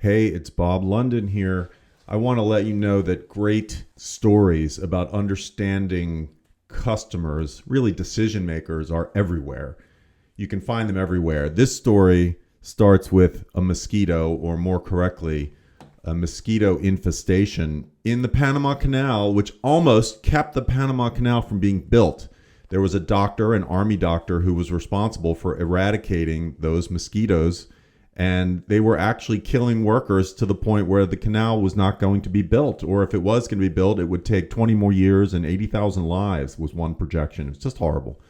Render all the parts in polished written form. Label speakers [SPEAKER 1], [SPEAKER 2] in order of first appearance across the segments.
[SPEAKER 1] Hey, it's Bob London here. I want to let you know that great stories about understanding customers, really decision makers, are everywhere. You can find them everywhere. This story starts with a mosquito, or more correctly, a mosquito infestation in the Panama Canal, which almost kept the Panama Canal from being built. There was a doctor, an army doctor, who was responsible for eradicating those mosquitoes, and they were actually killing workers to the point where the canal was not going to be built. Or if it was going to be built, it would take 20 more years and 80,000 lives was one projection. It's just horrible.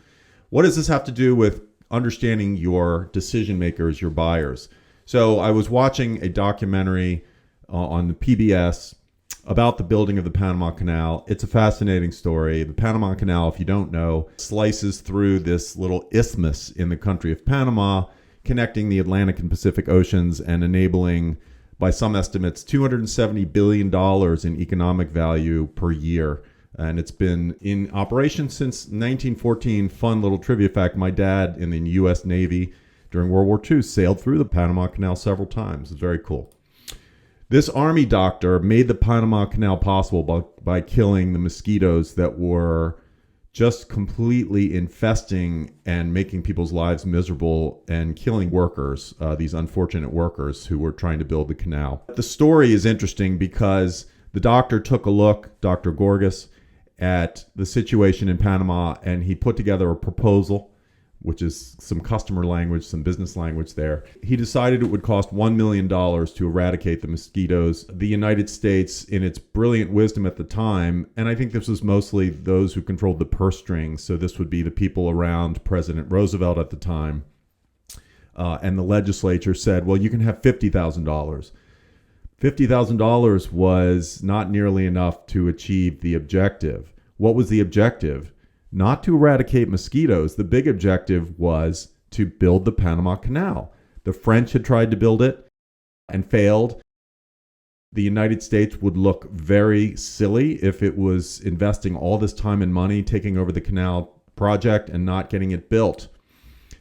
[SPEAKER 1] What does this have to do with understanding your decision makers, your buyers? So I was watching a documentary on the PBS about the building of the Panama Canal. It's a fascinating story. The Panama Canal, if you don't know, slices through this little isthmus in the country of Panama, connecting the Atlantic and Pacific Oceans and enabling, by some estimates, $270 billion in economic value per year. And it's been in operation since 1914. Fun little trivia fact, my dad in the U.S. Navy during World War II sailed through the Panama Canal several times. It's very cool. This army doctor made the Panama Canal possible by killing the mosquitoes that were just completely infesting and making people's lives miserable and killing workers, these unfortunate workers who were trying to build the canal. The story is interesting because the doctor took a look, Dr. Gorgas, at the situation in Panama, and he put together a proposal, which is some customer language, some business language there. He decided it would cost $1 million to eradicate the mosquitoes. The United States, in its brilliant wisdom at the time, and I think this was mostly those who controlled the purse strings, so this would be the people around President Roosevelt at the time, and the legislature said, well, you can have $50,000. $50,000 was not nearly enough to achieve the objective. What was the objective? Not to eradicate mosquitoes. The big objective was to build the Panama Canal. The French had tried to build it and failed. The United States would look very silly if it was investing all this time and money taking over the canal project and not getting it built.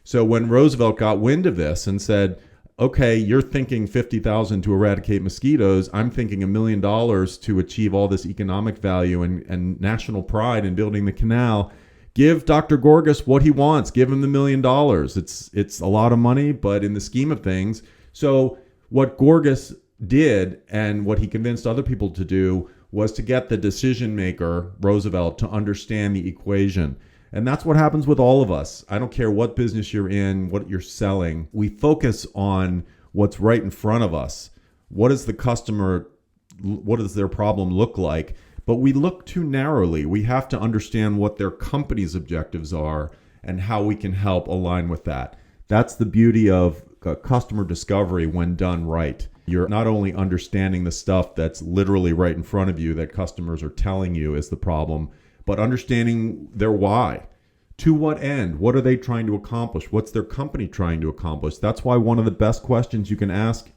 [SPEAKER 1] So when Roosevelt got wind of this and said, okay, you're thinking $50,000 to eradicate mosquitoes, I'm thinking $1 million to achieve all this economic value and national pride in building the canal. Give Dr. Gorgas what he wants. Give him the $1 million. It's a lot of money, but in the scheme of things. So what Gorgas did, and what he convinced other people to do, was to get the decision maker, Roosevelt, to understand the equation. And that's what happens with all of us. I don't care what business you're in, what you're selling. We focus on what's right in front of us. What does the customer, what does their problem look like? But we look too narrowly. We have to understand what their company's objectives are and how we can help align with that. That's the beauty of customer discovery when done right. You're not only understanding the stuff that's literally right in front of you that customers are telling you is the problem, but understanding their why. To what end? What are they trying to accomplish? What's their company trying to accomplish? That's why one of the best questions you can ask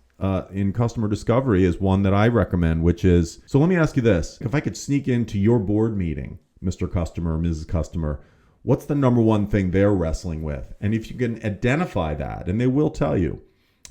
[SPEAKER 1] in customer discovery is one that I recommend, which is, so let me ask you this. If I could sneak into your board meeting, Mr. Customer, Mrs. Customer, what's the number one thing they're wrestling with? And if you can identify that, and they will tell you,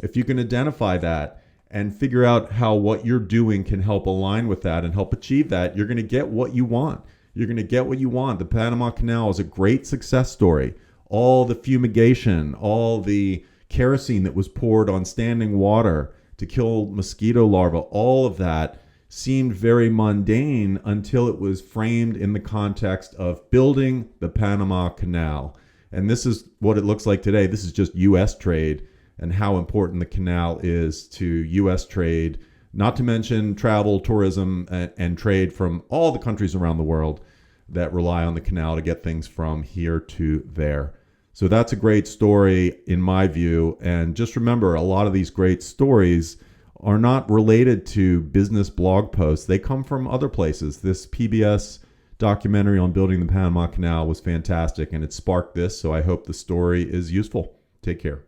[SPEAKER 1] if you can identify that and figure out how what you're doing can help align with that and help achieve that, you're going to get what you want. You're going to get what you want. The Panama Canal is a great success story. All the fumigation, all the kerosene that was poured on standing water to kill mosquito larvae, all of that seemed very mundane until it was framed in the context of building the Panama Canal. And this is what it looks like today. This is just U.S. trade and how important the canal is to U.S. trade, not to mention travel, tourism, and trade from all the countries around the world that rely on the canal to get things from here to there. So that's a great story in my view. And just remember, a lot of these great stories are not related to business blog posts. They come from other places. This PBS documentary on building the Panama Canal was fantastic, and it sparked this. So I hope the story is useful. Take care.